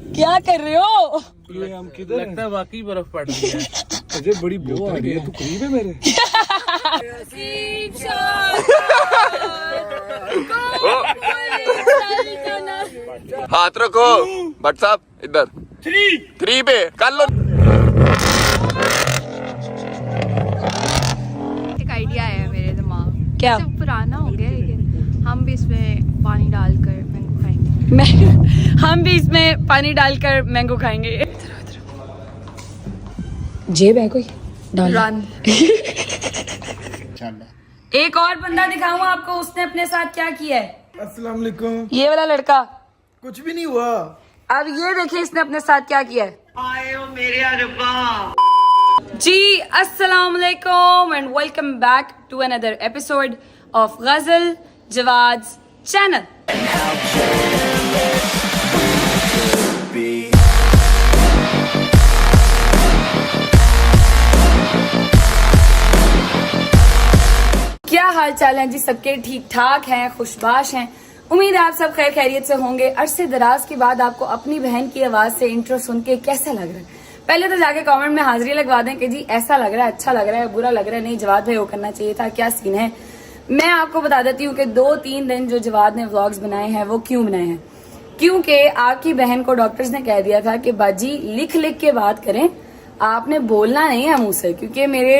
क्या कर रहे हो? ये हम किधर लगता है वाकई बर्फ पड़ रही है। तुझे बड़ी बो आ रही है, तू करीब है मेरे। हाथ रखो भट्ट साहब इधर। 3 पे कर लो। एक आइडिया है मेरे दिमाग। क्या? सब पुराना हो गया लेकिन हम भी इसमें पानी डालकर मैंगो खाएंगे। हम भी इसमें पानी डालकर मैंगो खाएंगे। जेब है कोई? डाल। रन। एक और बंदा दिखाऊं आपको, उसने अपने साथ क्या किया है। अस्सलाम वालेकुम। ये वाला लड़का। कुछ भी नहीं हुआ। अब ये देखिए इसने अपने साथ क्या किया है। आयो मेरे अरबा। जी अस्सलाम वालेकुम and welcome back to another episode of Ghazal Jawad's channel. क्या हाल चाल है जी सबके? ठीक ठाक हैं, खुशबाश हैं। उम्मीद है आप सब खैर खैरियत से होंगे। अरसे दराज के बाद आपको अपनी बहन की आवाज से इंट्रो सुन के कैसा लग रहा है? पहले तो जाके कमेंट में हाजिरी लगवा दें कि जी ऐसा लग रहा है, अच्छा लग रहा है, बुरा लग रहा है, नहीं जवाद भाई वो करना चाहिए था, क्या सीन है। मैं आपको बता देती हूँ कि 2-3 दिन जो जवाद ने व्लॉग्स बनाए हैं वो क्यों बनाए हैं, क्योंकि आपकी बहन को डॉक्टर्स ने कह दिया था कि बाजी लिख लिख के बात करें, आपने बोलना नहीं है मुंह से, क्योंकि मेरे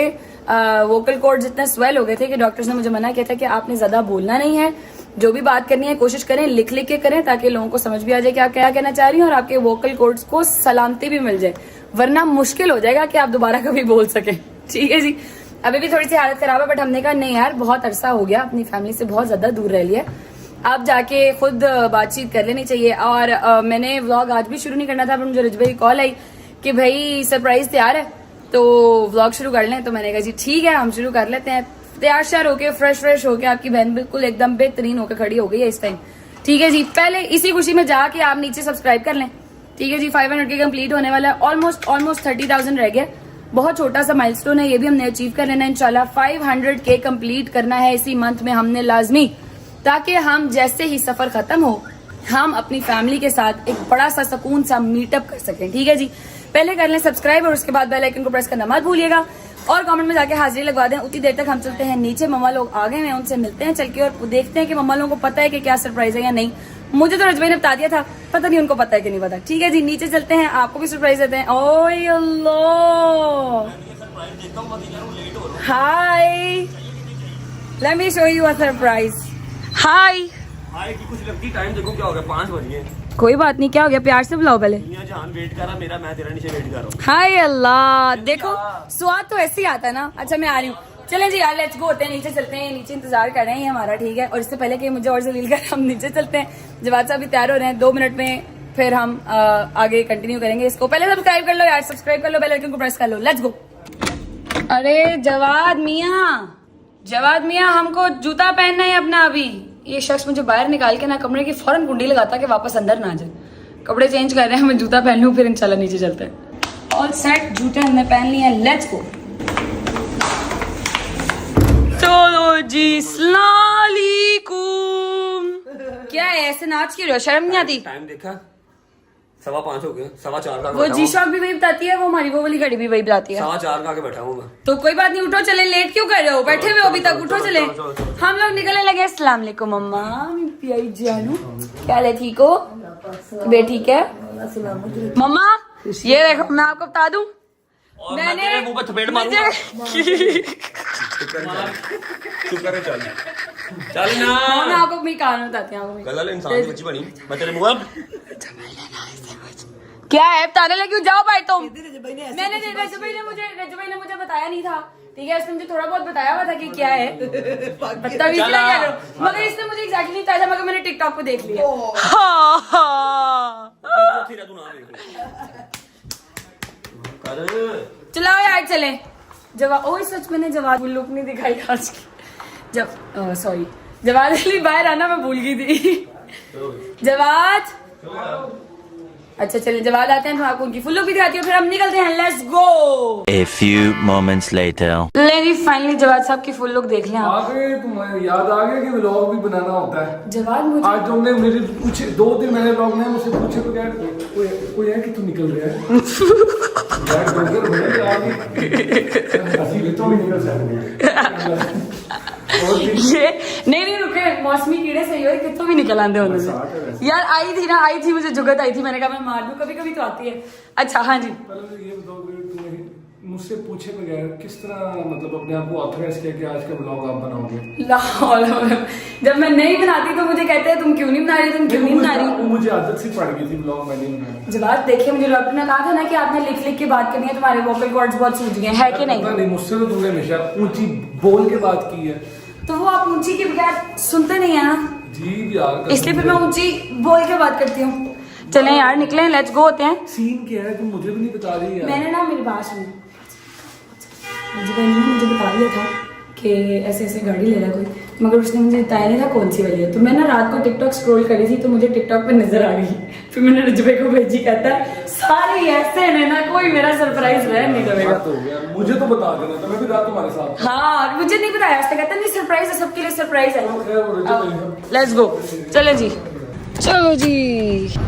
वोकल कॉर्ड जितने स्वेल हो गए थे कि डॉक्टर्स ने मुझे मना किया था कि आपने ज्यादा बोलना नहीं है, जो भी बात करनी है कोशिश करें लिख लिख के करें, ताकि लोगों को समझ भी आ जाए कि आप क्या कहना चाह रही हैं और आपके वोकल कॉर्ड्स को सलामती भी मिल जाए, वरना मुश्किल हो जाएगा कि आप दोबारा कभी बोल सके। ठीक है जी। अभी भी थोड़ी सी हालत खराब है, बट हमने कहा नहीं यार बहुत अरसा हो गया, अपनी फैमिली से बहुत ज्यादा दूर रह लिया, आप जाके खुद बातचीत कर लेनी चाहिए। और मैंने व्लॉग आज भी शुरू नहीं करना था, पर मुझे रजबे की कॉल आई कि भाई सरप्राइज तैयार है तो व्लॉग शुरू कर लें, तो मैंने कहा जी ठीक है हम शुरू कर लेते हैं। तैयार श्यार होके फ्रेश होके आपकी बहन बिल्कुल एकदम बेहतरीन होकर खड़ी हो गई है इस टाइम। ठीक है जी। पहले इसी खुशी में जाके आप नीचे सब्सक्राइब कर लें। ठीक है जी। 500 के कंप्लीट होने वाला है, ऑलमोस्ट 30,000 रह गया, बहुत छोटा सा माइलस्टोन है, ये भी हमने अचीव कर लेना है इंशाल्लाह। 500 के कंप्लीट करना है इसी मंथ में हमने लाजमी, ताकि हम जैसे ही सफर खत्म हो हम अपनी फैमिली के साथ एक बड़ा सा सुकून सा मीटअप कर सकें। ठीक है जी। पहले कर लें सब्सक्राइब और उसके बाद बेल आइकन को प्रेस करना मत भूलिएगा और कमेंट में जाके हाजिरी लगवा दें। उतनी देर तक हम चलते हैं नीचे, मम्मा लोग आ गए हैं, उनसे मिलते हैं चल के और देखते हैं कि मम्मा लोगों को पता है कि क्या सरप्राइज है या नहीं। मुझे तो रजबे ने बता दिया था, पता नहीं उनको पता है कि नहीं पता। ठीक है जी। नीचे चलते हैं, आपको भी सरप्राइज देते हैं। ओए अल्लाह, हाय, let me show you a surprise. हाय की कुछ लगती टाइम देखो क्या हो गया, 5 बज गए। कोई बात नहीं, क्या हो गया, प्यार से बुलाओ पहले। जहान वेट कर रहा मेरा, मैं तेरा नीचे वेट कर रहा हूँ। हाय अल्लाह, देखो स्वाद तो ऐसे ही आता है ना। अच्छा मैं आ रही हूँ, चलें जी यार लेट्स गो, होते हैं नीचे चलते हैं, नीचे इंतजार कर रहे हैं हमारा। ठीक है। और इससे पहले कि मुझे और जलील कर, हम नीचे चलते हैं। जवाद साहब भी तैयार हो रहे हैं, 2 मिनट में फिर हम आगे कंटिन्यू करेंगे इसको। पहले सब्सक्राइब कर लो यार, सब्सक्राइब कर लो, बेल आइकन को प्रेस कर लो, लेट्स गो। अरे जवाद मियाँ हमको जूता पहनना है अपना। अभी ये शख्स मुझे बाहर निकाल के ना कमरे की फौरन कुंडी लगाता कि वापस अंदर ना आ जाए। कपड़े चेंज कर रहे हैं, मैं जूता पहन लूं फिर इंशाल्लाह नीचे चलते हैं। ऑल सेट, जूते हमने पहन लिए हैं, लेट्स गो। चलो जी, अस्सलाम वालेकुम। क्या है ऐसे नाच क्यों रहे हो, शर्म नहीं आती? टाइम देखा 4:15 हो गए, 4:15 का वो जी शॉक भी वही बताती है, वो हमारी वो वाली घड़ी भी वही बताती है। 4:15 का आके बैठा हूँ मैं। तो कोई बात नहीं, उठो चले, लेट क्यों कर रहे हो, बैठे हुए हो अभी तक, उठो चले। हम लोग निकलने लगे। अस्सलाम वालेकुम मम्मा, प्यारी जानू, क्या हाल है, ठीक हो बे? ठीक है मम्मा। ये देखो मैं आपको बता दूं, मैंने मुंह पे थपेड़ मारूंगा। चल ना, मैं आपको मेरी कहानी बताती हूँ। गलल इंसान की बच्ची बनी, मैं तेरे मुंह क्या है बताने लगी, जाओ भाई तुम। मैंने रजबे ने मुझे बताया नहीं था। ठीक है। इसने मुझे थोड़ा बहुत बताया हुआ था कि क्या है, बदतमीजी नहीं कर रहे हो, मगर इसने मुझे एग्जैक्टली नहीं बताया था, मगर मैंने टिकटॉक पे देख लिया। चलाओ यार चले। जवाब, ओह सच मैंने जवाब लुक नहीं दिखाई आज की। जब सॉरी जवाद अली बाहर आना मैं भूल गई थी। जवाद अच्छा चलिए जवाब आते हैं तो आपको उनकी फुल लुक भी दिखाती हूँ, फिर हम निकलते हैं। Let's go. A few moments later. ले जी फाइनली जवाब साहब की फुल लुक देख लिया। आगे तुम्हें याद आ गया कि व्लॉग भी बनाना होता है। जवाब मुझे आज तुमने मेरे पूछे 2 दिन मैंने व्लॉग में मुझसे पूछे तो क्या कोई है कि तू निकल रहा है यार डोगर बड़े आगे असली भी तो निकल जाएंगे। ये नहीं रुके, मौसमी कीड़े सही हो कितों भी निकल आते होंगे यार। आई थी मुझे जुगत आई थी, मैंने कहा मैं मार दूं, कभी कभी तो आती है। अच्छा हाँ जी, पहले ये बताओ कि तुम्हें मुझसे पूछे बगैर किस तरह मतलब अपने आप को ऑथराइज किया कि आज का व्लॉग आप बनाओगे? जब मैं नहीं बनाती तो मुझे कहते हैं तुम क्यों नहीं बना रही। मुझे आदत सी पड़ गई थी व्लॉग में नहीं बनाना। जवाब देखिए, मुझे डॉक्टर ने कहा था ना कि आपने लिख के बात करनी है, तुम्हारे वोकल कॉर्ड्स बहुत सूज गए हैं कि नहीं? मुझसे तो तुमने हमेशा ऊंची बोल के बात की है। तो वो आप ऊंची के बगैर सुनते नहीं है ना जी यार, इसलिए फिर मैं ऊंची बोल के बात करती हूँ। चलें यार निकलें, लेट्स गो होते हैं। सीन क्या है तुम मुझे भी नहीं बता रही यार। मैंने ना मेरी बात सुनी, मुझे बता दिया था कि ऐसे ऐसे गाड़ी ले रहा कोई, मगर उसने मुझे बताया नहीं था कौन सी वाली है। तो मैं ना रात को टिकटॉक स्क्रॉल करी थी तो मुझे टिकटॉक पे नजर आ गई, फिर मैंने रजबे को भेजी, कहता है सारे ऐसे है ना, कोई मेरा सरप्राइज रह नहीं देगा। तो मुझे तो बता देना था, मैं भी रात तुम्हारे साथ। हाँ मुझे नहीं बताया, उसने कहता नहीं सरप्राइज है, सबके लिए सरप्राइज है। लेट्स गो, चले जी, चलो जी,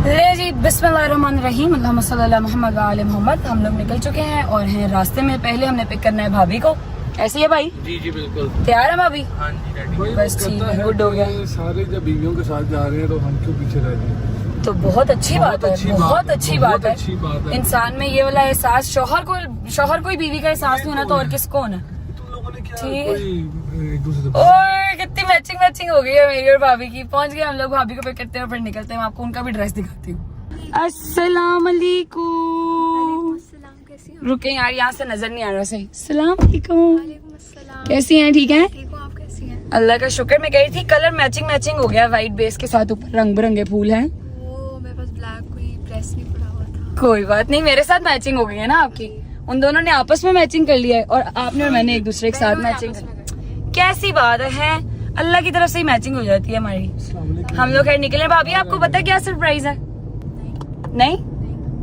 ले जी, बिस्मिल्लाहिर्रहमानिर्रहीम, अल्लाहुम्मा सल्ली अला मुहम्मद व आले मोहम्मद। हम लोग निकल चुके हैं और हैं रास्ते में। पहले हमने पिक करना है भाभी को। ऐसी है भाई? जी बिल्कुल तैयार है भाभी? हाँ जी रेडी। बस ठीक है, गुड हो गया। सारे जब बीवियों के साथ जा रहे हैं तो हम क्यों पीछे रह गए? तो बहुत अच्छी बात है, बहुत अच्छी बात है। इंसान में ये वाला एहसास, शौहर कोई बीवी का एहसास नहीं होना तो और किसको होना? तुम लोगों ने क्या ठीक। कोई एक दूसरे से और कितनी मैचिंग हो गई है मेरी और भाभी की। पहुंच गए हम लोग, भाभी को पिक करते हैं और फिर निकलते हैं। मैं आपको उनका भी ड्रेस दिखाती हूँ। अस्सलाम वालेकुम। कैसी हो? रुके यार, यहाँ से नजर नहीं आ रहा सही। अस्सलाम वालेकुम, वालेकुम अस्सलाम। कैसी हैं? ठीक है, ठीक हो आप? कैसी हैं? अल्लाह का शुक्र। मैं गई थी, कलर मैचिंग हो गया, व्हाइट बेस के साथ ऊपर रंग बिरंगे फूल हैं। वो मेरे पास ब्लैक कोई ड्रेस नहीं पड़ा हुआ था। कोई बात नहीं, मेरे साथ मैचिंग हो गई है ना आपकी। उन दोनों ने आपस में मैचिंग कर लिया है और आपने और मैंने एक दूसरे के साथ मैचिंग कर। कैसी बात है, अल्लाह की तरफ से ही मैचिंग हो जाती है हमारी। हम लोग खैर निकले। भाभी आपको पता है क्या सरप्राइज है? नहीं?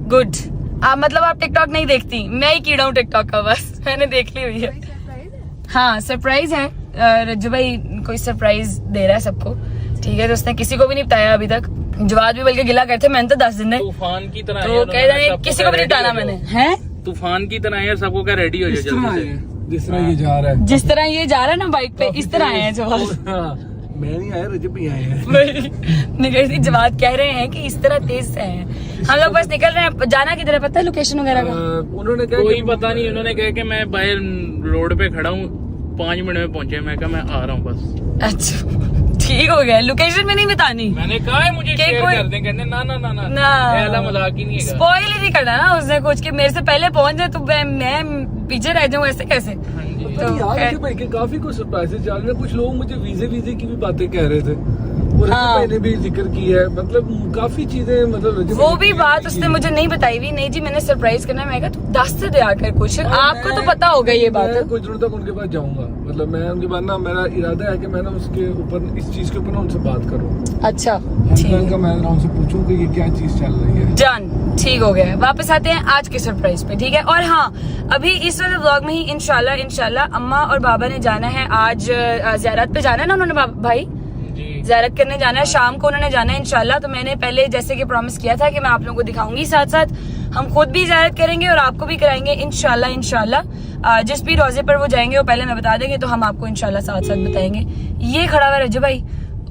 गुड। आप मतलब आप टिकटॉक नहीं देखती? मैं ही कीड़ा हूँ टिकटॉक का, बस मैंने देख ली हुई है। हाँ सरप्राइज है, रज्जू भाई कोई सरप्राइज दे रहा है सबको, ठीक है? तो उसने किसी को भी नहीं बताया अभी तक। जवाब भी बल्कि गिला करते, मैंने तो 10 दिन है तूफान की तरह तो कह रहे हैं किसी को भी नहीं बताना मैंने। है तूफान की तरह यार, सबको क्या रेडी हो जाए जल्दी से। जिस तरह ये जा रहा है, जिस तरह ये जा रहा है ना बाइक पे, इस तरह आए हैं जवाब। हाँ, मैं नहीं आया, रजब भी आए हैं। वही जवाब कह रहे हैं कि इस तरह तेज से हैं। हम लोग बस निकल रहे हैं। जाना किधर है पता है? लोकेशन वगैरह का उन्होंने कहा कोई पता नहीं, उन्होंने कहा कि मैं बाहर रोड पे खड़ा हूँ, 5 मिनट में पहुंचे। मैं कहा मैं आ रहा हूँ बस। अच्छा ठीक हो गया, लोकेशन में नहीं बतानी। मैंने कहा है मुझे शेयर कर दें, कहते ना ऐसा मजाक ही नहीं है। स्पॉइल ही नहीं करना ना उसने कुछ कि मेरे से पहले पहुंच जाए तो मैं पीछे रह जाऊँ, ऐसे कैसे? तो यार भाई के काफी कुछ सरप्राइजेस चल रहे हैं। कुछ लोग मुझे वीजे की भी बातें कह रहे थे, और हाँ। मैंने भी जिक्र किया है, मतलब काफी चीजें, मतलब वो भी बात उसने मुझे नहीं बताई हुई। नहीं जी मैंने सरप्राइज करना है। मैं कहा तू 10 से दे आकर कुछ, आपको तो पता होगा ये बात। मैं कुछ दिनों तक उनके पास जाऊंगा, मतलब मैं उनके पास ना, मेरा इरादा है कि मैं ना उसके ऊपर, इस चीज के ऊपर ना उनसे बात करूँ। अच्छा ठीक है, मैं उनसे पूछूं कि ये क्या चीज चल रही है। जान ठीक हो गया। वापस आते हैं आज के सरप्राइज पे, ठीक है? और हाँ, अभी इस वाले व्लॉग में ही इंशाल्लाह अम्मा और बाबा ने जाना है आज ज़ियारत पे जाना है ना उन्होंने, भाई ज़ियारत करने जाना है, शाम को उन्होंने जाना है इंशाल्लाह। तो मैंने पहले जैसे कि प्रॉमिस किया था कि मैं आप लोगों को दिखाऊंगी, साथ साथ हम खुद भी ज़ियारत करेंगे और आपको भी कराएंगे इंशाल्लाह। जिस भी रोजे पर वो जाएंगे वो पहले मैं बता देंगे, तो हम आपको इंशाल्लाह साथ साथ बताएंगे। ये खड़ा हुआ रज्जू भाई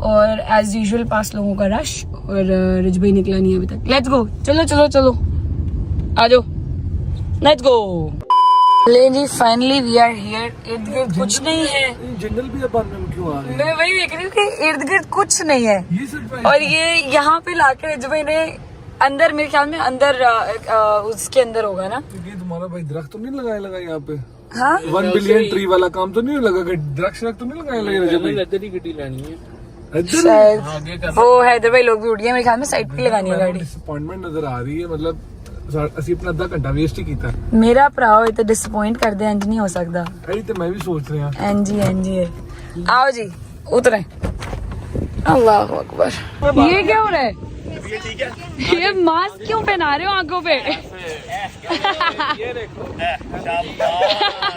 और एज यूजुअल 5 लोगों का रश, और रज्जू भाई निकला नहीं है अभी तक। लेट्स गो, चलो आ जाओ, लेट्स गो। ले जी फाइनली वी आर हियर। इर्द गिर्द कुछ नहीं है। जंगल भी अपार्टमेंट में क्यों आ रहे हैं? मैं वही देख रही हूँ कि इर्द गिर्द कुछ नहीं है, ये सरप्राइज। और ये यहाँ पे लाके रज्जू भाई ने अंदर, मेरे ख्याल में अंदर उसके अंदर होगा ना। ये तुम्हारा भाई दरख्त तो नहीं लगाया यहाँ पे? हाँ 1 बिलियन ट्री वाला काम तो नहीं लगा? दरख्त तो नहीं लगाया रजब भाई? इधर ही गड्डी लानी है, शायद वो हैदर भाई लोग भी उठ गए मेरे ख्याल में, साइड पे लगानी है गाड़ी। डिसअपॉइंटमेंट नजर आ रही है, मतलब ਅਸੀਂ अपना आधा घंटा वेस्ट ही किया। मेरा भरा हो तो डिसअपॉइंट कर दे, इंज नहीं हो सकता। यही तो मैं भी सोच रहा हूँ। एनजी है। आओ जी उतरे। अल्लाह अकबर। ये क्या हो रहा है? अभी ये ठीक है। ये मास्क क्यों पहना रहे हो आंखों पे?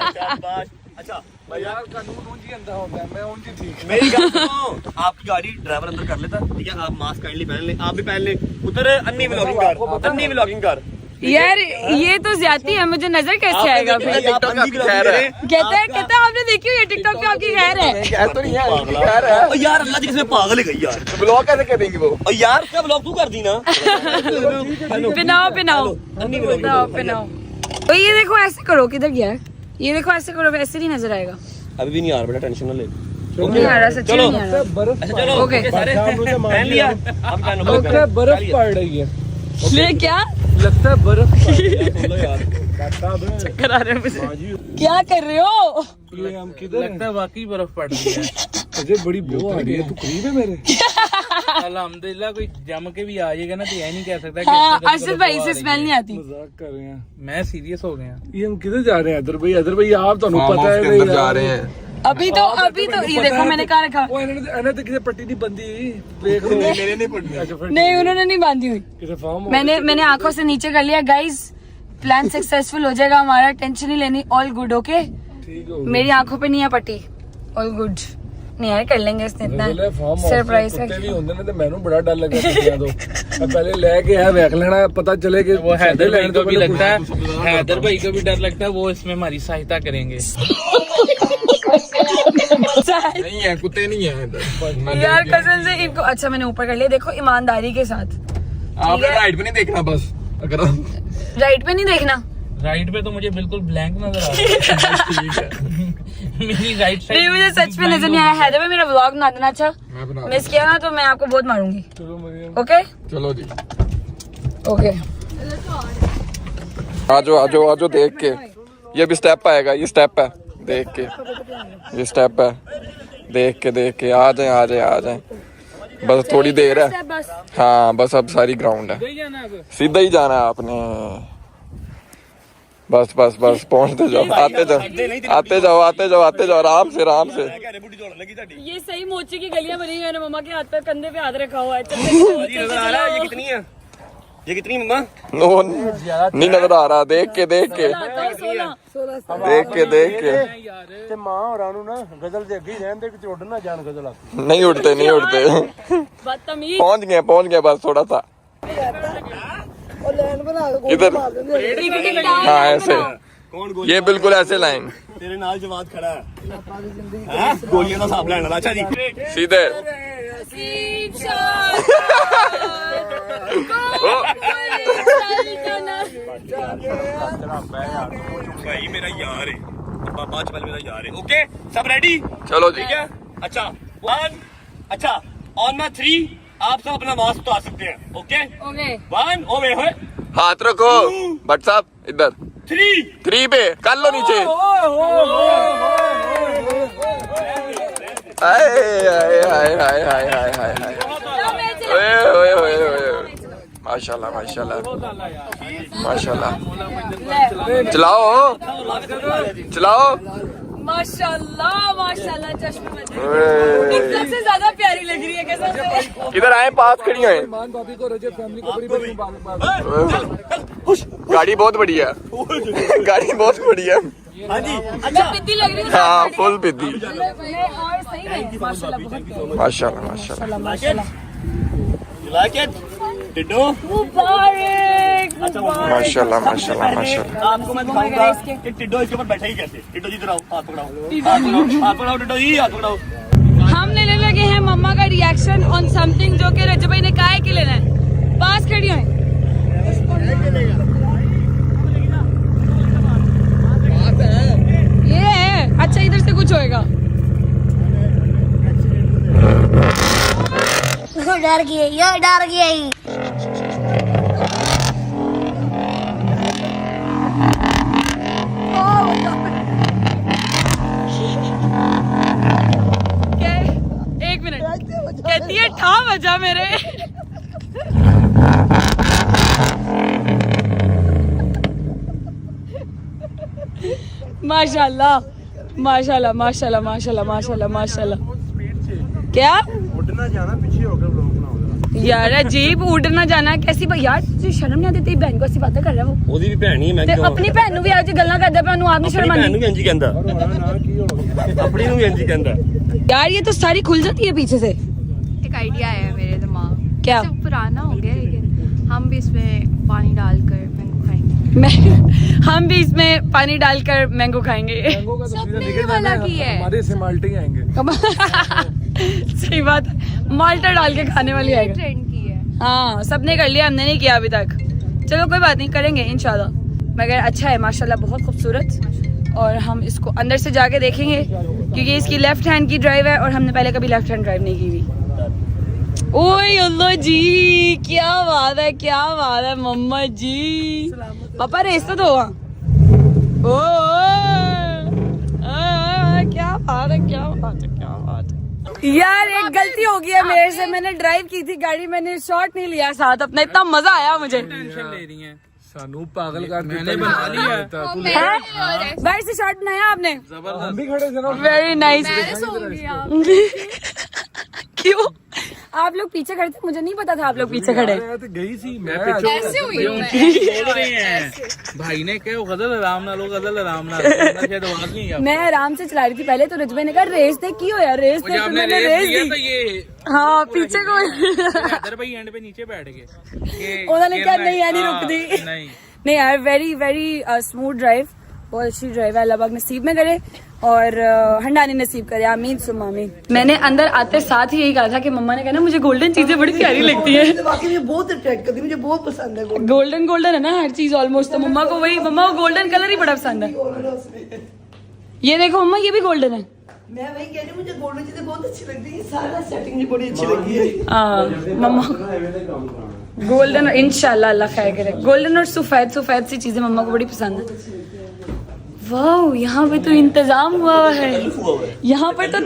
शाबाश। अच्छा यार कानून उनकी अंदर होता है, मैं उनकी ठीक। मेरी बात सुनो, आपकी गाड़ी ड्राइवर अंदर कर लेता, ठीक है? आप मास्क काइंडली पहन ले, आप भी पहन ले। उधर अन्नी व्लॉगिंग कर, अन्नी व्लॉगिंग कर। यार ये तो ज्यादती है, मुझे नजर कैसे आएगा फिर? आप अन्नी व्लॉगिंग करें। कहता है आपने देखी हुई है टिकटॉक पे आपकी खैर है। कह तो नहीं है, खैर है। ओ यार अल्लाह जी किसमें पागल है गई यार। ब्लॉग कैसे करेंगे वो? और यार उसका व्लॉग तू कर दी ना। पिनाओ अन्नी व्लॉगिंग पिनाओ। तो ये देखो ऐसे करो, किधर गया है? ये देखो ऐसे करो, वैसे नहीं नजर आएगा। अभी भी नहीं आ रहा, बेटा टेंशन ना ले। नहीं आ रहा, सच्ची नहीं आ रहा। बर्फ अच्छा चलो ओके। सारे पहन लिया। हम पहन लो। लगता है बर्फ पड़ रही है, ले क्या लगता है बर्फ यार। करा रहे हो मुझे? क्या कर रहे हो? ये हम किधर लगता है वाकई बर्फ पड़ रही है। मुझे बड़ी बो आ रही है, तू करीब है मेरे। अल्हम्दुलिल्लाह कोई जम के भी आ जाएगा ना तो यह नहीं कह सकता कि हाँ, इससे अर्शद भाई से स्मेल नहीं आती। मजाक कर रहे हैं। मैं सीरियस हो गया। ये हम किधर जा रहे हैं? अदर भाई आप तो फार्म पता हाउस है के अंदर जा रहे हैं। अभी तो ये देखो मैंने कहा रखा। वो इन्होंने तो किसी पट्टी नहीं बंदी, देख लो। मेरे नहीं पड़नी। अच्छा फिर नहीं उन्होंने नहीं बांधी हुई। किसी फार्म मैंने आंखों से नीचे कर लिया। गाइस प्लान सक्सेसफुल हो जाएगा हमारा, टेंशन नहीं लेनी। All good okay. ठीक हो मेरी आंखों पे नहीं है पट्टी। ऑल गुड नहीं है, कर लेंगे इसने इतना सरप्राइज कुत्ते भी होंगे ना, तो मैंने बड़ा डर लगा कुत्तियां तो। मैं पहले लेके आया, देख लेना, पता चले कि वो हैदर भाई को भी पहले लगता है, हैदर भाई को भी डर लगता है, वो इसमें हमारी सहायता करेंगे। नहीं है, कुत्ते नहीं है इधर। यार कसम से इनको। अच्छा मैंने ऊपर कर लिया, देखो ईमानदारी के साथ। आपने राइट पे नहीं देखना बस, अगर राइट पे नहीं देखना। राइट पे तो मुझे बिल्कुल ब्लैंक नजर आ रहा है। मेरी राइट साइड नहीं मुझे सच में नजर नहीं आया। हैदर भाई मेरा व्लॉग ना देना, अच्छा मिस किया ना तो मैं आपको बहुत मारूंगी। ओके चलो जी, ओके। आजो देख के। ये भी स्टेप आएगा, ये स्टेप है, देख के। ये स्टेप है, देख के आ जाए। बस थोड़ी देर है। हाँ बस अब सारी ग्राउंड है, सीधा ही जाना है आपने। बस पहुंचते जाओ, आते जाओ आराम से। ये सही मोची की गलियां बनी हुई है ना, मम्मा के हाथ पे कंधे पे हाथ रखा हुआ है। नजर आ रहा है ये कितनी है? ये कितनी मम्मा? नो नहीं नजर आ रहा, देख के ਤੇ ਮਾਂ ਹੋਰਾਂ ਨੂੰ ਨਾ ਗਜ਼ਲ ਦੇ ਅੱਗੇ ਹੀ ਰਹਿਣ ਦੇ, ਕਿ ਉੱਡ ਨਾ ਜਾਣ ਗਜ਼ਲ ਆ। नहीं उड़ते बदतमीज। पहुंच गए बस थोड़ा सा इधर। हाँ ऐसे, कौन गोली? ये बिल्कुल ऐसे लाइन तेरे नाल जवाद खड़ा है। हैं? गोलियां का हिसाब लेना। अच्छा जी सीधे। भाई मेरा यार है, बाबा चल मेरा यार है। ओके सब रेडी? चलो जी। ठीक है। अच्छा 1 अच्छा ऑन माय 3 आप सब अपना मास्क उतार सकते हैं। ओके ओके 1 ओए होए हाथ रखो भट्ट साहब इधर। 3 पे कर लो नीचे। हाय माशाल्लाह माशाल्लाह चश्मे में सबसे ज्यादा प्यारी लग रही है कसम से। इधर आए, पास खड़ी हैं। मान भाभी को, रजत फैमिली को बड़ी गाड़ी बहुत बढ़िया है। हाँ जी अच्छा पिद्दी लग रही है। हाँ फुल पिद्दी। और सही है माशाल्लाह, बहुत प्यारी। माशाल्लाह लाइक इट टिड्डो। मुबारक माशाल्लाह आपको मैं दिखाऊंगा कि टिड्डो इसके ऊपर बैठा ही कैसे। टिड्डो जी इधर आओ, हाथ पकड़ाओ टिड्डो जी, हाथ पकड़ाओ। हम लेने लगे हैं मम्मा का रिएक्शन ऑन समथिंग जो कि रजब भाई ने कहा है कि लेना है। पास खड़ी हैं। ये है अच्छा, इधर से कुछ होएगा। डर गई। एक मिनट कहती है ठा बजा मेरे। माशाल्लाह क्या उड़ना जाना, पीछे होकर ब्लॉग बनाओ। यार अजीब उड़ना जाना कैसी यार तुझे शर्म नहीं आती तेरी बहन को ऐसी बातें कर रहा है वो ਉਹਦੀ ਵੀ ਭੈਣ ਹੀ ਹੈ ਮੈਂ ਤੇ ਕਿਉਂ ਆਪਣੀ ਭੈਣ ਨੂੰ ਵੀ ਅੱਜ ਗੱਲਾਂ ਕਰਦਾ ਪਿਆ ਉਹਨੂੰ ਆਪ ਨਹੀਂ ਸ਼ਰਮ ਆਪਣੀ ਭੈਣ ਆਉਂਦੀ ਨੂੰ ਵੀ ਇੰਝ ਹੀ ਕਹਿੰਦਾ ਆਪਣੀ ਨੂੰ ਵੀ ਇੰਝ ਹੀ ਕਹਿੰਦਾ यार ये तो सारी खुल जाती है पीछे से एक आइडिया आया मेरे दिमाग क्या? वैसे पुराना हो गया लेकिन हम भी इसमें पानी डालकर मैंगो खाएंगे। मैं हम भी इसमें पानी डालकर मैंगो खाएंगे सबने ये वाला की है। हमारे से माल्टे ही आएंगे। सही बात माल्टा डाल के खाने वाली आएगा ट्रेंड की है। हाँ सबने कर लिया हमने नहीं किया अभी तक चलो कोई बात नहीं करेंगे इंशाल्लाह मगर अच्छा है माशाल्लाह बहुत खूबसूरत और हम इसको अंदर से जाके देखेंगे क्योंकि इसकी लेफ्ट हैंड की ड्राइव है और हमने पहले कभी लेफ्ट हैंड ड्राइव नहीं की हुई ओए अल्लाह जी क्या बात है मम्मा जी पापा रेस तो दो ओ क्या बात है यार एक गलती हो गई है मेरे से मैंने ड्राइव की थी गाड़ी मैंने शॉट नहीं लिया साथ अपना इतना मजा आया मुझे टेंशन ले रही हैं सानू पागल कर मैंने बना लिया भाई से शॉट बनाया आपने हम भी खड़े थे ना वेरी नाइस क्यों आप लोग पीछे खड़े थे मुझे नहीं पता था आप लोग पीछे खड़े तो गई थी मैं कैसे हुई बोल रहे हैं भाई ने कहा गजल आराम ना लो शायद आवाज नहीं आई मैं आराम से चला रही थी पहले तो रजबे ने कहा रेस दे की हो यार रेस दे जब फिर हमने मैंने रेस रेस दिया दी तो ये हाँ पीछे को हैदर भाई एंड पे नीचे बैठ गए उन्होंने क्या नहीं यानी रुक दी नहीं नहीं यार वेरी वेरी स्मूथ ड्राइव बहुत अच्छी ड्राइव है अल्लाह पाक नसीब में करे और हंडानी नसीब करे आमीन सुम आमीन मैंने अंदर आते साथ ही यही कहा था कि मम्मा ने कहा ना मुझे गोल्डन चीजें बड़ी प्यारी लगती है मुझे बहुत अट्रैक्ट करती मुझे बहुत पसंद है गोल्डन है ना हर चीज ऑलमोस्ट तो मम्मा को गोल्डन कलर ही बड़ा पसंद है ये देखो मम्मा ये भी गोल्डन है मैं वही कह रही हूँ मुझे गोल्डन चीजें बहुत अच्छी लगती है सारा सेटिंग भी बड़ी अच्छी लगी है हाँ मम्मा गोल्डन इंशाल्लाह अल्लाह खैर करे गोल्डन और सफेद सी चीजें मम्मा को बड़ी पसंद है वाह यहाँ पे तो इंतजाम हुआ है यहाँ पर तो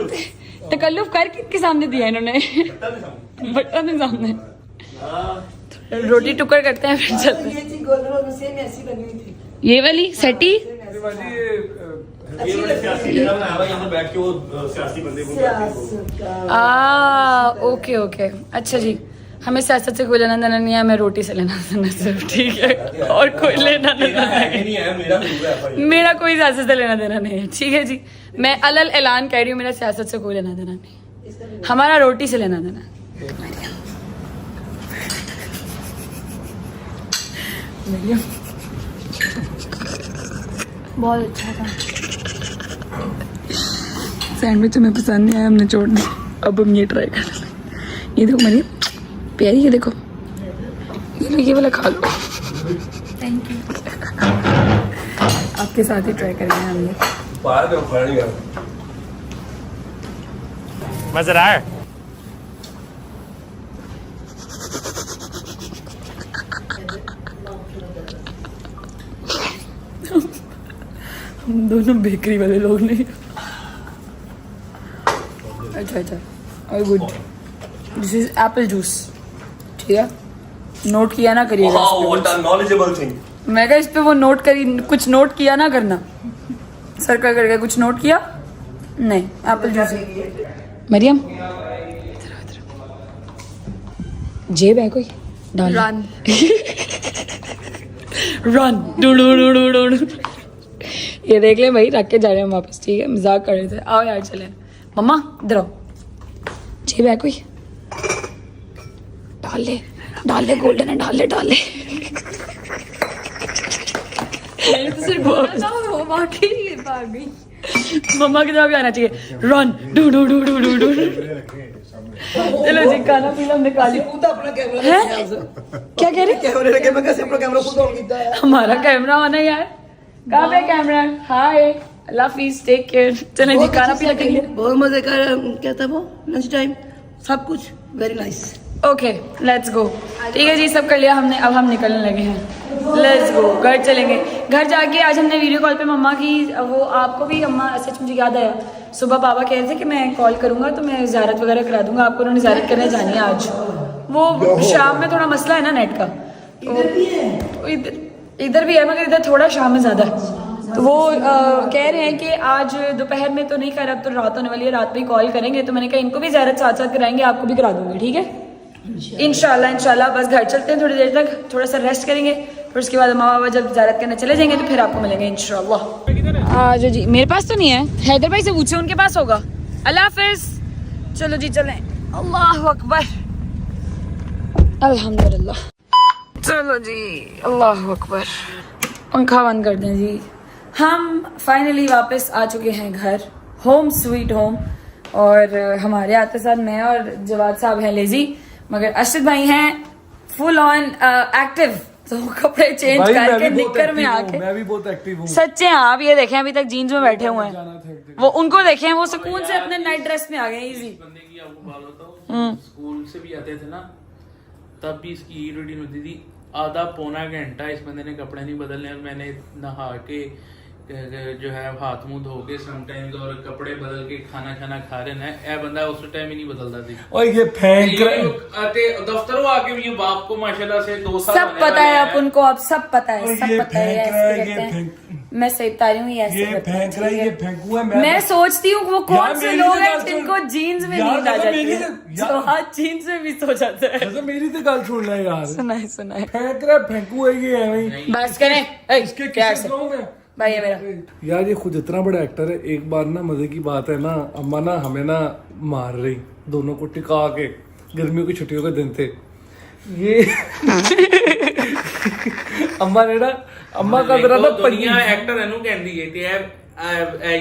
तकल्लुफ कर किसके सामने दिया इन्होंने बटन के सामने रोटी टुकड़ करते हैं फिर चलते हैं ये चीज गोल्डन और सेम ऐसी लगी हुई थी ये वाली सेटी ये वाले सियासी जगह बनाया हुआ यहाँ बैठ के वो सियासी बंदे ओके ओके अच्छा जी हमें सियासत से कोई लेना देना नहीं है हमें रोटी से लेना देना सिर्फ ठीक है और कोई लेना देना नहीं है मेरा कोई सियासत से लेना देना नहीं है ठीक है जी मैं अलल ऐलान कह रही हूँ मेरा सियासत से कोई लेना देना नहीं हमारा रोटी से लेना देना बहुत अच्छा था सैंडविच हमें पसंद नहीं आया हमने छोड़ दिया अब हम ये ट्राई कर रहे हैं ये देखो मेरी प्यारी ये देखो ये वाला खा लो थैंक यू आपके साथ ही ट्राई करेंगे हम ये मजेदार हम दोनों बेकरी वाले लोग नहीं अच्छा और good this is Apple juice ठीक है नोट किया ना करिएगा wow what a knowledgeable thing मैं कहा इस पे वो नोट करी कुछ नोट किया ना करना सर्कल करके कुछ नोट किया नहीं एप्पल जूस मरियम जेब है कोई डाल रन रन ये देख ले भाई रख के जा रहे हैं हम वापस ठीक है मजाक कर रहे थे आओ यार चले मम्मा इधर आओ जेब है कोई डाल ले गोल्डन है डाल ले तो सिर्फ वो वाकई भाग गई मम्मा की तरफ भी आना चाहिए run do do do do do do चलो जी खाना पीना हमने खा लिया खुद अपना कैमरा हैं? क्या कह रहे कैमरे लगे मैं कैसे अपना कैमरा खुद ऑन किया है हमारा कैमरा ऑन है यार कहाँ पे कैमरा हाय अल्लाह हाफिज टेक केयर चलें जी खाना पीना के लिए बहुत मजे का क्या था वो लंच टाइम सब कुछ very nice okay let's go ठीक है जी सब कर लिया हमने अब हम निकलने लगे हैं लेट्स गो घर चलेंगे घर जाके आज हमने वीडियो कॉल पे मम्मा की वो आपको भी अम्मा सच मुझे याद आया सुबह पापा कह रहे थे कि मैं कॉल करूंगा तो मैं ज़ियारत वगैरह करा दूंगा आपको उन्होंने ज़ियारत करने जानी है आज वो शाम में थोड़ा मसला है ना नेट का इधर भी है मगर इधर थोड़ा शाम में ज़्यादा है तो वो कह रहे हैं कि आज दोपहर में तो नहीं कर अब तो रात होने वाली है रात में कॉल करेंगे तो मैंने कहा इनको भी ज़ियारत साथ साथ कराएंगे आपको भी करा दूंगी ठीक है इंशाल्लाह इंशाल्लाह। बस घर चलते हैं थोड़ी देर तक, थोड़ा सा रेस्ट करेंगे, फिर उसके बाद मामा बाबा जब ज़ियारत करने चले जाएंगे तो फिर आपको मिलेंगे इंशाल्लाह। आज जी मेरे पास तो नहीं है, हैदर भाई से पूछे उनके पास होगा। अल्लाह हाफिज। चलो जी चलें। अल्लाह अकबर, अल्हम्दुलिल्लाह। चलो जी, अल्लाह अकबर। पंखा बंद कर दें जी। हम फाइनली वापस आ चुके हैं घर, होम स्वीट होम। और हमारे आते साथ मैं और जवाद साहब हैं लेजी, मगर अरशद भाई हैं फुल ऑन एक्टिव। तो कपड़े चेंज करके निक्कर में आके, मैं भी बहुत एक्टिव हूँ सच्चे हैं आप। ये देखें अभी तक जीन्स में बैठे हुए हैं, वो उनको देखें, वो सुकून से अपने नाइट ड्रेस में आ गए इजी। बंदे की आपको बात बताओ, स्कूल से भी आते थे ना, तब भी इसकी रूटीन होती थी, आधा पौना घंटा इस बंदे ने कपड़े नहीं बदलने, और मैंने नहा के जो है हाथ मुंह धो के समटाइम्स और कपड़े बदल के खाना खा रहे ना, ए बंदा उस टाइम ही नहीं बदलता थी। और ये फेंक आते दफ्तरों आके भी ये बाप को माशाल्लाह से 2 साल सब पता है आप उनको, अब सब पता है, सब पता है। ऐसे करते हैं, मैं सही बता रही हूँ, ये ऐसे करते हैं। ये फेंकुआ मैं सोचती हूँ वो कौन यार से मेरी लोग तो हैं बात जिनको सुन। जीन्स में यार नींद आ देखो जाती मेरी है, तो- तो हाँ जीन्स में भी सो जाते हैं। ऐसा मेरी तो गल सुन ले यार, सुनाए सुनाए, फेंक रहा फेंकू है ये है बस करें। ए, इसके क्या किसी गाँव में भाई ये मेरा यार, ये खुद इतना बड़ा एक्टर है। एक बार ना मजे की बात है ना, अम्मा ना हमें ना मार रही, दोनों को टिका के, गर्मियों की छुट्टियों के दिन थे ये अम्मा ने ना, अम्मा का जरा ना दुनिया एक्टर है नु कहती है कि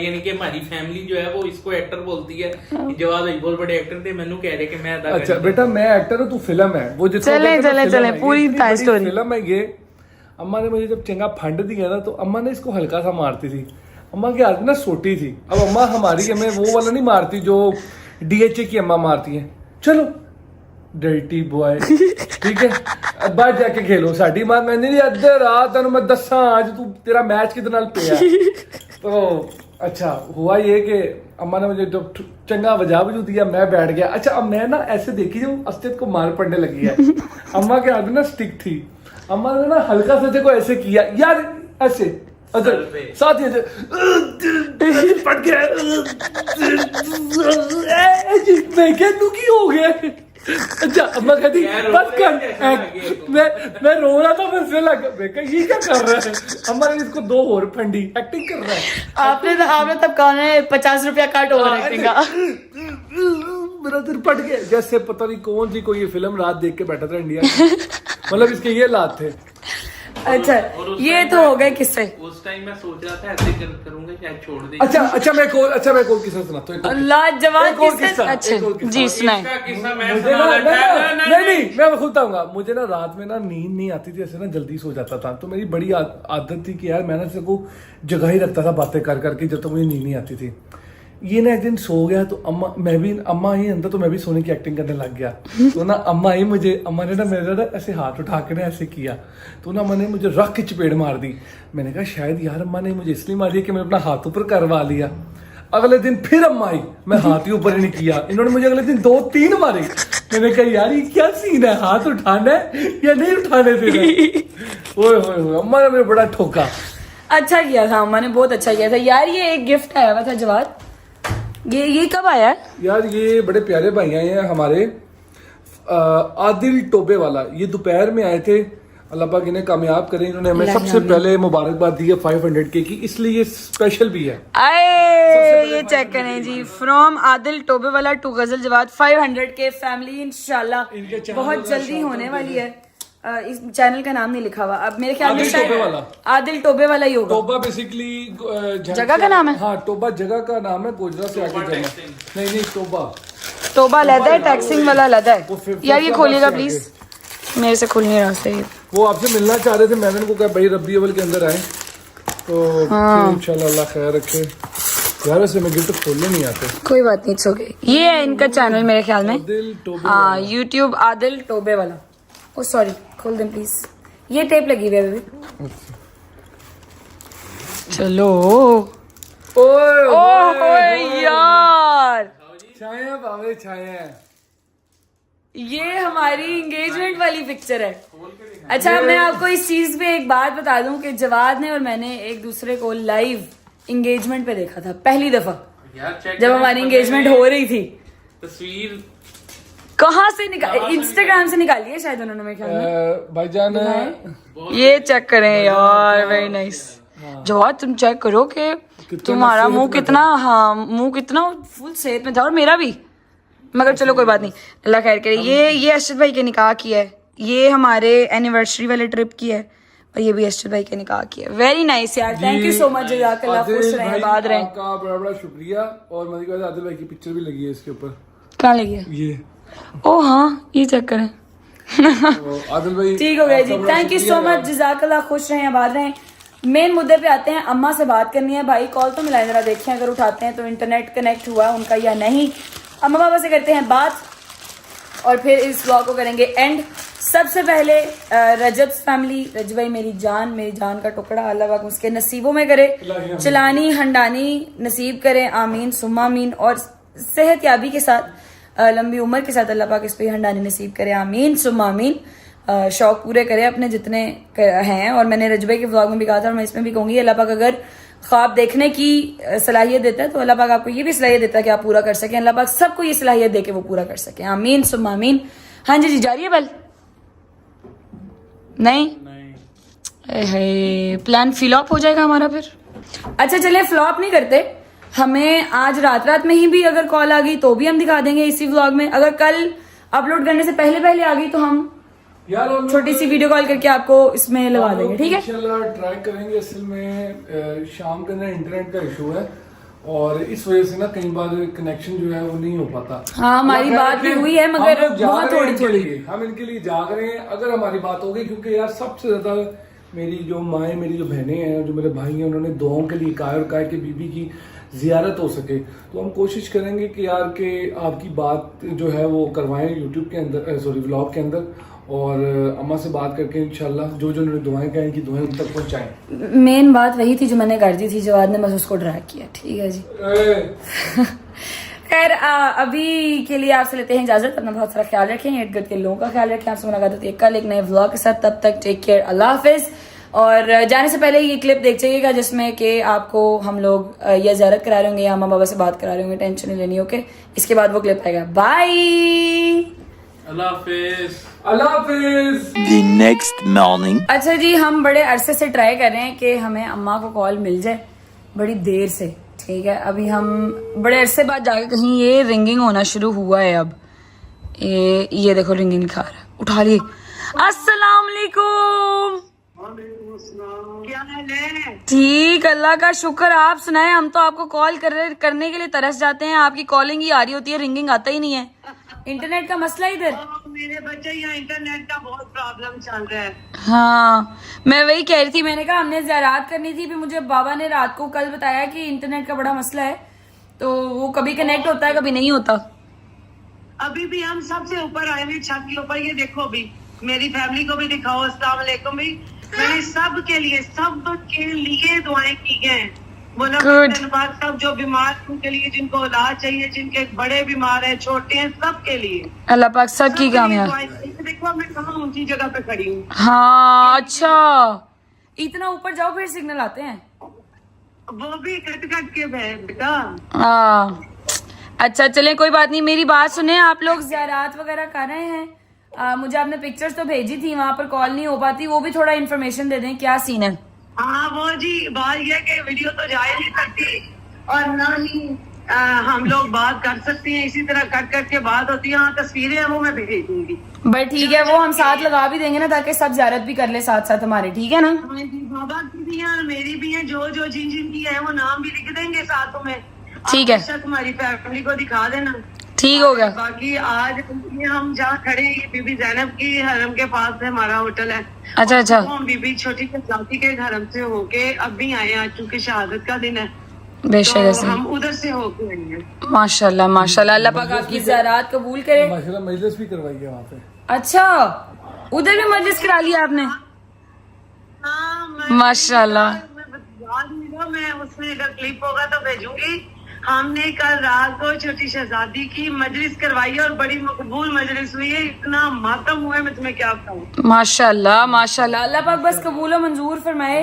यानी कि हमारी फैमिली जो है वो इसको एक्टर बोलती है। जवाब भाई बहुत बड़े एक्टर थे, मैंने कह रहे कि मैं अदा अच्छा बेटा मैं एक्टर हूँ, तू फिल्म है वो जितना चले पूरी स्टोरी। फिल्म है ये। अम्मा ने मुझे जब चंगा फंड दिया ना, तो अम्मा ने इसको हल्का सा मारती थी। अम्मा के हाथ में ना सोटी थी। अब अम्मा हमारी हमें वो वाला नहीं मारती जो DHA की अम्मा मारती है, चलो डर्टी बॉय ठीक है अब बाहर जाके खेलो। साडी मां कहती नहीं अद्धे रात तेन मैं दसा आज तू तेरा मैच किदे नाल पिया। तो अच्छा हुआ ये कि अम्मा ने मुझे जब चंगा वजा बजू दिया, मैं बैठ गया। अच्छा अब मैं ना ऐसे देखी जो अस्तित्व को मार पड़ने लगी है। अम्मा के हाथ में ना स्टिक थी, अम्मा ने ना हल्का सा देखो ऐसे किया यार, ऐसे साथ ही पट गया। मैं क्या तू की हो गया। अच्छा अम्मा कहती बस कर, मैं रो रहा था, मैं लगा मैं कहा ये क्या कर रहा है। अम्मा ने इसको 2 और फंडी, एक्टिंग कर रहा है। आपने तब कहा है 50 रुपया काट ओवर एक्टिंग का। मेरा दिल पट गया, जैसे पता नहीं कौन सी कोई ये फिल्म रात देख के बैठा था इंडिया में। मतलब इसके ये लात थे। अच्छा ये तो हो गए किस्से। उस टाइम मैं सोच रहा था ऐसे करूंगा शायद छोड़ दे। अच्छा मैं कोई किस्सा सुनाता हूँ। लाजवाब किस्से। किस्सा, अच्छा एक और किस्सा। जी सुनाए। इसका किस्सा मैं मुझे सुना ना नहीं मैं खुद बताऊंगा। मुझे ना रात में ना नींद नहीं आती थी, ऐसे ना जल्दी सो जाता था। तो मेरी बड़ी आदत थी कि यार मैं ना सबको जगह ही रखता था बातें कर करके जब तक मुझे नींद नहीं आती थी। ये ना एक दिन सो गया तो अम्मा ही अंदर, तो मैं भी सोने की एक्टिंग करने लग गया। तो ना अम्मा ने ना मेरा ना ऐसे हाथ उठा के ना ऐसे किया, तो ना अम्मा ने मुझे रख के चपेड़ मार दी। मैंने कहा शायद यार अम्मा ने मुझे इसलिए मारी कि मैं अपना हाथ ऊपर करवा लिया। अगले दिन फिर अम्मा आई, मैं हाथ ही ऊपर ही नहीं किया, इन्होंने मुझे अगले दिन 2-3 मारे। मैंने कहा यार ये क्या सीन है, हाथ उठाना है या नहीं उठाने देना। ओए अम्मा ने मुझे बड़ा ठोका। अच्छा किया था अम्मा ने, बहुत अच्छा किया था यार। ये एक गिफ्ट आया हुआ था जवाब, ये कब आया यार? ये बड़े प्यारे भाई आए हैं हमारे, आदिल टोबे वाला। ये दोपहर में आए थे, अल्लाह पाक इन्हें कामयाब करें। इन्होंने हमें सबसे पहले मुबारकबाद दी है 500K की, इसलिए ये स्पेशल भी है। आए ये चेक करें जी, फ्रॉम आदिल टोबे वाला टू गजल जवाद 500K फैमिली इंशाल्लाह बहुत जल्दी होने वाली है। इस चैनल का नाम नहीं लिखा हुआ, अब मेरे ख्याल में आदिल टोबे वाला ही होगा। टोबा बेसिकली जगह का नाम है। हाँ टोबा जगह का नाम है, गोजरा से आगे जाना। नहीं टोबा अलग है, टैक्सिंग वाला अलग है। यार ये खोलिएगा प्लीज, मेरे से खुल नहीं रहा सही। वो आपसे मिलना चाह रहे थे, मैंने उनको कहा भाई रब्बी अव्वल के अंदर आए तो इंशाल्लाह अल्लाह खैर रखे। यार वैसे मैं गिफ्ट खोलने नहीं आते। कोई बात नहीं, इट्स ओके। ये है इनका चैनल मेरे ख्याल में, यूट्यूब आदिल टोबे वाला। ओ सॉरी, खोल दें प्लीज। ये टेप लगी हुई है अभी। चलो ओए यार, छाया बाबे छाया, ये हमारी एंगेजमेंट वाली पिक्चर है। अच्छा मैं आपको इस चीज पे एक बात बता दूं कि जवाद ने और मैंने एक दूसरे को लाइव एंगेजमेंट पे देखा था पहली दफा, जब हमारी एंगेजमेंट हो रही थी। तस्वीर कहाँ से निकाल, इंस्टाग्राम से निकाली है शायद उन्होंने मेरे ख्याल में। भाईजान ये चेक करें यार, वेरी नाइस। जवाब तुम चेक करो कि तुम्हारा मुंह कितना, हाँ मुंह कितना फुल सेहत में था, और मेरा भी, मगर चलो कोई बात नहीं, अल्लाह खैर करे। ये अर्शद भाई के निकाह की है, ये हमारे एनिवर्सरी वाले ट्रिप की है, और ये भी अर्शद भाई के निकाह की है। वेरी नाइस यार, थैंक यू सो मच, जज़ाकल्लाह, खुश रहें, आबाद रहें। आपका बड़ा बड़ा शुक्रिया। और मज़े की बात है, आदिल भाई की पिक्चर भी लगी है इसके ऊपर। कहाँ लगी है? ये ओ हाँ, ये चेक करें। तो आदिल भाई ठीक हो गया जी, थैंक यू सो मच, जज़ाकल्लाह, खुश रहें, आबाद रहें। मेन मुद्दे पे आते हैं, अम्मा से बात करनी है। भाई कॉल तो मिलाए, जरा देखें अगर उठाते हैं तो इंटरनेट कनेक्ट हुआ है उनका या नहीं। अम्मा पापा से करते हैं बात और फिर इस व्लॉग को करेंगे एंड। सबसे पहले रजब फैमिली, रजब भाई मेरी जान का टुकड़ा, अल्लाह पाक उसके नसीबों में करे, चलानी हंडानी नसीब करे, आमीन सुम्मा आमीन। और सेहत याबी के साथ, लंबी उम्र के साथ अल्लाह पाक इस पे हंडानी नसीब करे, आमीन सुम्मा आमीन। शौक पूरे करे अपने जितने हैं। और मैंने रजब भाई के व्लॉग में भी कहा था और मैं इसमें भी कहूंगी, अल्लाह पाक अगर ख्वाब देखने की सलाहियत देता है तो अल्लाह पाक आपको ये भी सलाहियत देता है कि आप पूरा कर सकें। अल्लाह पाक सबको ये सलाहियत दे के वो पूरा कर सके, आमीन सुम्मा आमीन। हाँ जी, जा रही है बेल? नहीं, प्लान फ्लॉप हो जाएगा हमारा फिर। अच्छा चले, फ्लॉप नहीं करते, हमें आज रात में ही भी अगर कॉल आ गई तो भी हम दिखा देंगे इसी व्लॉग में। अगर कल अपलोड करने से पहले आ गई तो हम यार छोटी सी वीडियो कॉल करके आपको इसमें लगा देंगे, ठीक है? इंशाल्लाह ट्राई करेंगे। असल में शाम के अंदर इंटरनेट का इशू है और इस वजह से ना कई बार कनेक्शन जो है वो नहीं हो पाता। हाँ, हमारी बात भी हुई है मगर बहुत थोड़ी। हम इनके लिए जाग रहे हैं, अगर हमारी बात हो गई, क्योंकि यार सबसे ज्यादा मेरी जो माएँ, मेरी जो बहनें हैं, जो मेरे भाई हैं, उन्होंने दुआओं के लिए कहा और कहा कि बीबी की जियारत हो सके, तो हम कोशिश करेंगे कि यार के आपकी बात जो है वो करवाएं यूट्यूब के अंदर, सॉरी व्लॉग के अंदर, और अम्मा से बात करके इंशाल्लाह जो उन्होंने दुआएं कहें कि दुआएं उन तक पहुंचाएं। मेन बात वही थी जो मैंने कर दी थी, जवाद ने बस उसको ड्रैग किया, ठीक है जी। खैर अभी के लिए आपसे लेते हैं इजाजत, अपना बहुत सारा ख्याल रखें, इर्द गिर्द के लोगों का ख्याल रखें। आपसे मुलाकात होती है कल एक नए व्लॉग के साथ, तब तक टेक केयर, अल्लाह हाफिज। और जाने से पहले ये क्लिप देख जाइएगा जिसमें कि आपको हम लोग या ज़ियारत करा रहे होंगे या अम्मा बाबा से बात करा रहे होंगे, टेंशन नहीं लेनी, ओके? इसके बाद वो क्लिप आएगा। बाय, अल्लाह हाफिज। अल्लाह हाफिज। The next morning. अच्छा जी, हम बड़े अरसे से ट्राई कर रहे हैं कि हमें अम्मा को कॉल मिल जाए, बड़ी देर से, ठीक है? अभी हम बड़े अरसे बाद जाके कहीं ये रिंगिंग होना शुरू हुआ है। अब ये देखो रिंगिंग लिखा रहा है, उठा लिए। अस्सलाम वालेकुम। क्या हाल है? ठीक, अल्लाह का शुक्र, आप सुनाए? हम तो आपको कॉल करने के लिए तरस जाते हैं, आपकी कॉलिंग ही आ रही होती है, रिंगिंग आता ही नहीं है। इंटरनेट का मसला इधर। मेरे बच्चे यहाँ इंटरनेट का बहुत प्रॉब्लम चल रहा है। हाँ, मैं वही कह रही थी, मैंने कहा हमने ज़ियारत करनी थी, फिर मुझे बाबा ने रात को कल बताया कि इंटरनेट का बड़ा मसला है, तो वो कभी कनेक्ट होता है कभी नहीं होता। अभी भी हम सबसे ऊपर आए हुए छत के ऊपर, ये देखो, भी मेरी फैमिली को भी दिखाओ। अस्सलाम वालेकुम। भी मैंने सब के लिए दुआएं की हैं। बोला धन्यवाद, सब जो बीमार उनके लिए, जिनको औलाद चाहिए, जिनके बड़े बीमार हैं, छोटे हैं, सब के लिए अल्लाह पाक सब की कामयाब। देखो मैं कहाँ ऊंची जगह पे खड़ी हूँ। हाँ अच्छा, इतना ऊपर जाओ फिर सिग्नल आते हैं। वो भी कट के बेटा। हाँ अच्छा, चलें कोई बात नहीं, मेरी बात सुने, आप लोग ज़ियारत वगैरह कर रहे हैं, मुझे आपने पिक्चर्स तो भेजी थी, वहाँ पर कॉल नहीं हो पाती, वो भी थोड़ा इन्फॉर्मेशन दे दें, क्या सीन है? हाँ वो जी, बात यह कि वीडियो तो जाया नहीं करती और ना ही हम लोग बात कर सकते हैं, इसी तरह कट करके बात होती है। हाँ, तस्वीरें हैं वो मैं भेज दूंगी। बट ठीक है, वो हम साथ लगा भी देंगे ना, ताकि सब ज़ियारत भी कर ले साथ साथ हमारे, ठीक है ना? बाबा की भी है, मेरी भी है, जो जिन की है वो नाम भी लिख देंगे साथ में। ठीक है, तुम्हारी फैमिली को दिखा देना। ठीक हो गया। बाकी आज हम जहाँ खड़े हैं, बीबी जैनब की हरम के पास है हमारा होटल है। अच्छा अच्छा, हम बीबी छोटी जाति के हरम से होके अब भी आए हैं, चूंकि शहादत का दिन है, बेशक तो हम उधर से होके आए हैं। माशाल्लाह माशाल्लाह, अल्लाह पाक आपकी ज़ियारत कबूल करे। माशाल्लाह मजलिस भी करवाई है वहाँ पे। अच्छा, उधर भी मजलिस करा लिया आपने? माशाल्लाह। मैं उसमें अगर क्लिप होगा तो भेजूंगी। हमने कल रात को छोटी शहजादी की मजलिस करवाई और बड़ी मकबूल मजलिस हुई है, इतना मातम हुआ है, मैं तुम्हें क्या बताऊं। माशाल्लाह माशाल्लाह, अल्लाह पाक बस कबूल और मंजूर फरमाए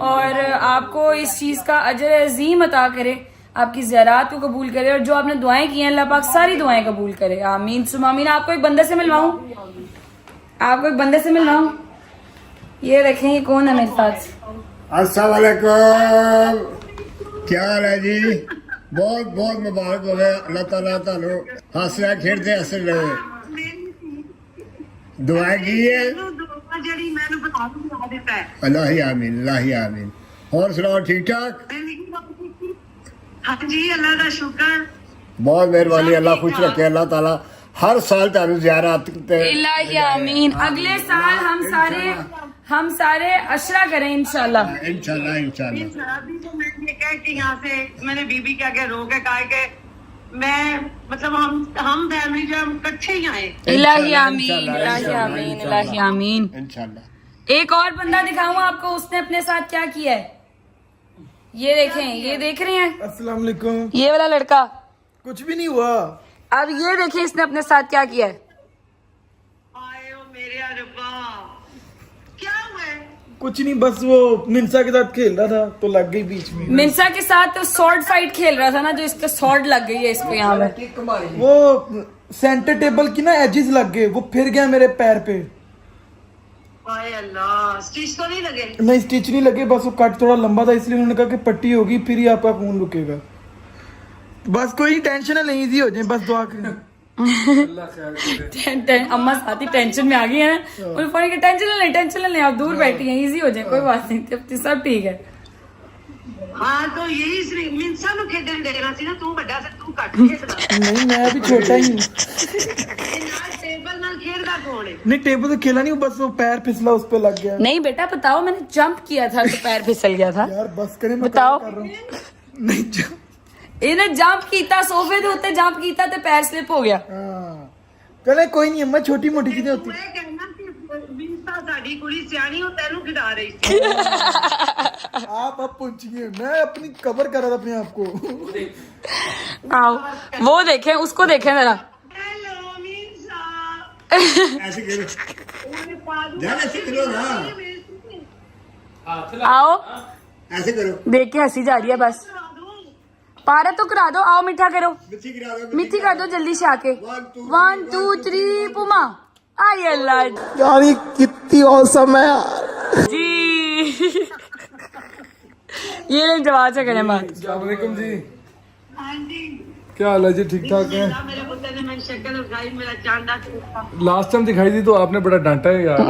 और आपको इस चीज का अजर अजीम अता करे। आपकी ज़ियारत को कबूल करे और जो आपने दुआएं की हैं अल्लाह पाक सारी दुआएं कबूल करे। आमीन सुम्मा आमीन। आपको एक बंदे से मिलवाऊं, ये देखें ये कौन है मेरे साथ। अस्सलाम वालेकुम, क्या हाल है जी? बहुत बहुत मुबारक हो गया, अल्लाह ताला तानू हंस रहे खेडते हंस रहे दुआ की है। ਜਿਹੜੀ ਮੈਨੂੰ ਬਤਾ ਦੂੰਗਾ ਦਿੱਤਾ ਹੈ। अल्लाह ही आमीन, अल्लाह ही आमीन। और सुनाओ ठीक ठाक? हाँ जी अल्लाह का शुक्र। बहुत मेहरबानी, अल्लाह खुश रखे, अल्लाह ताला हर साल तानू ज़ियारत इलाही आमीन। अगले साल हम सारे अशरा करें इंशाल्लाह। इंशाल्लाह इंशाल्लाह। शराबी तो मैं ये कह के यहाँ से मैंने बीबी क्या क्या रो के कहा कि मैं मतलब हम फैमिली जो हम इकट्ठे ही आए। इलाही आमीन, इलाही आमीन, इलाही आमीन। इंशाल्लाह। एक और बंदा दिखाऊं आपको, उसने अपने साथ क्या किया है। ये देखें, ये देख रहे हैं अस्सलाम वालेकुम। ये वाला लड़का, कुछ भी नहीं हुआ। अब ये देखें इसने अपने साथ क्या किया है। आए ओ मेरे रब्बा, क्या हुआ है? कुछ नहीं, बस वो मिंसा के साथ खेल रहा था तो लग गई बीच में। मिंसा के साथ तो स्वॉर्ड फाइट खेल रहा था ना, जो इसका स्वॉर्ड लग गई है इसको यहाँ में। वो सेंटर टेबल की ना एजेस लग गए, वो फिर गया मेरे पैर पे। आए अल्लाह, स्टिच तो नहीं लगे? नहीं स्टिच नहीं लगे, बस वो कट थोड़ा लंबा था इसलिए उन्होंने कहा कि पट्टी होगी फिर ही आपका खून रुकेगा। बस कोई टेंशन नहीं, इजी हो जाए, बस दुआ करें। अम्मा साथ ही टेंशन में आ गई है ना, उन्होंने फोन किया टेंशन ले आप दूर बैठी हैं, इजी हो जाए, कोई बात नहीं, सब ठीक है। हाँ तो यही मिंसा नु खेडन देना सी ना, तू बड़ा से तू कट खेडदा। नहीं मैं अभी छोटा ही हूँ। टेबल नाल खेडदा कौन है? नहीं टेबल तो खेला नहीं, बस वो पैर फिसला उस पे लग गया। नहीं बेटा बताओ, मैंने जंप किया था तो पैर फिसल गया था। यार बस करें, मैं बताओ। कर रहा हूँ। नहीं ਇਹਨੇ ਜੰਪ ਕੀਤਾ ਸੋਫੇ ਦੇ ਉੱਤੇ ਜੰਪ ਕੀਤਾ ਤੇ ਪੈਰ ਸਲਿਪ ਹੋ ਗਿਆ। चले कोई नहीं अम्मा, छोटी मोटी चीजें होती। मैं कहना कि मिंसा साडी कुड़ी सियाणी हो तेनू खिडा रही थी। आप अब पहुंच गए, मैं अपनी कवर कर रहा था अपने आप को। आओ वो देखें, उसको देखें जरा। हेलो मिंसा, ऐसे करो, ध्यान ऐसे करो ना, आओ ऐसे करो, देख के हंसी जा रही है बस। पारा तो करा दो, आओ मीठा करो, मिर्ची गिरा दो, मिठी कर दो जल्दी से आके। 1 2 3 पुमा। आई अल्लाह यार ये कितनी औसम है यार जी। ये लोग जवाब से करें बात। अस्सलाम वालेकुम जी, हाँ जी क्या हाल है जी? ठीक ठाक है। मेरे पुत्र ने मैंने शक्ल उठाई, मेरा चांदा टूटा। लास्ट टाइम दिखाई दी तो आपने बड़ा डांटा है यार,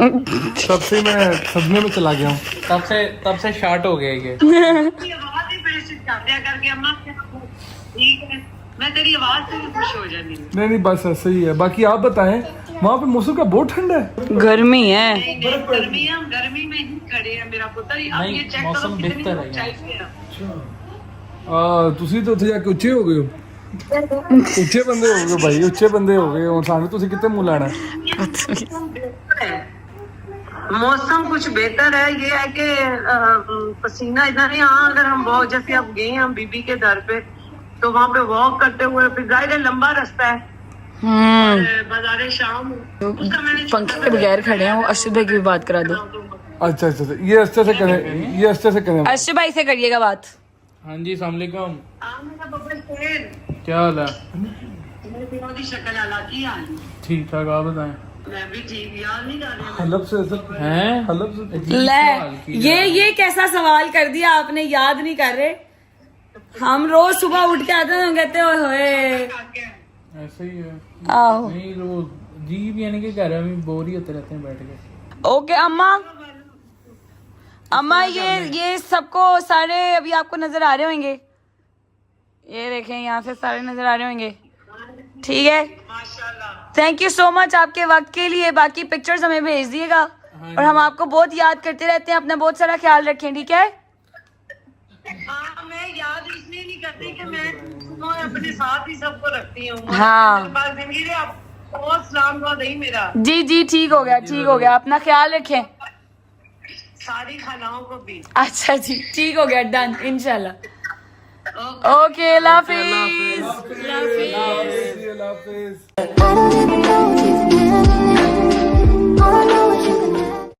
तब से मैं सदमे में चला गया हूँ। तब से शार्ट हो गया ये। तेरी आवाज ही मैसेज कर दिया करके अम्मा ठीक है, मैं तेरी आवाज से भी खुश हो जानी। नहीं बस ऐसे ही है। बाकी आप बताएं, वहाँ पे मौसम का बहुत ठंडा है। गर्मी है, गर्मी हम गर्मी में ही खड़े हैं मेरा पुत्र। अब नहीं, ये चेक करो मौसम कितनी बेहतर है ऊंचाई पे है। ਤੁਸੀਂ ਤਾਂ ਉੱਥੇ ਜਾ ਕੇ ਉੱਚੇ ਹੋ ਗਏ ਹੋ, ਉੱਚੇ ਬੰਦੇ ਹੋ ਗਏ ਭਾਈ, ਉੱਚੇ ਬੰਦੇ ਹੋ ਗਏ। ਹੁਣ ਸਾਨੂੰ ਤੁਸੀਂ ਕਿੱਥੇ ਮੂੰਹ ਲਾਣਾ? मौसम कुछ बेहतर है, ये है कि पसीना इतना नहीं। हाँ अगर हम बहुत जैसे अब गए हम बीबी के दर पे तो वहाँ पे वॉक करते हुए, फिर जाहिर है लंबा रास्ता है, बाजारे शाम उसका मैंने पंखे के बगैर खड़े हैं। वो अर्शद भाई की भी बात करा दो। अच्छा अच्छा, ये अच्छे से करें, ये अच्छे से करें। अर्शद भाई से करिएगा बात। हाँ जी अस्सलाम वालेकुम, मेरा बब्बर शेर, क्या हाल है? मेरे पिता की शक्ल अलग ही आ रही। ठीक ठाक, आप बताएं। मैं भी ठीक, याद नहीं कर रही। हलब से ऐसा हैं? हलब से ले ये कैसा सवाल कर दिया आपने, याद नहीं कर रहे। हम रोज सुबह उठ के आते हैं, कहते होए ऐसे ही है। आओ। नहीं वो जी भी यानी कि घर में बोर ही होते रहते हैं बैठ के। ओके अम्मा ये सबको सारे अभी आपको नजर आ रहे होंगे। ये देखें यहाँ से सारे नजर आ रहे होंगे, ठीक है। थैंक यू सो मच आपके वक्त के लिए। बाकी पिक्चर्स हमें भेज दिएगा और हम आपको बहुत याद करते रहते हैं। अपना बहुत सारा ख्याल रखें, ठीक है। हाँ मैं याद इसलिए नहीं करती कि मैं अपने साथ ही सबको रखती हूँ। हाँ। जिंदगी में आप बहुत सलाम दुआ दही मेरा। जी ठीक हो गया, ठीक हो गया। अपना ख्याल रखें, सारी खानाओं को भी। अच्छा जी ठीक हो गया, डन इंशाल्लाह। ओके अल्लाह हाफिज। अल्लाह हाफिज। I don't even know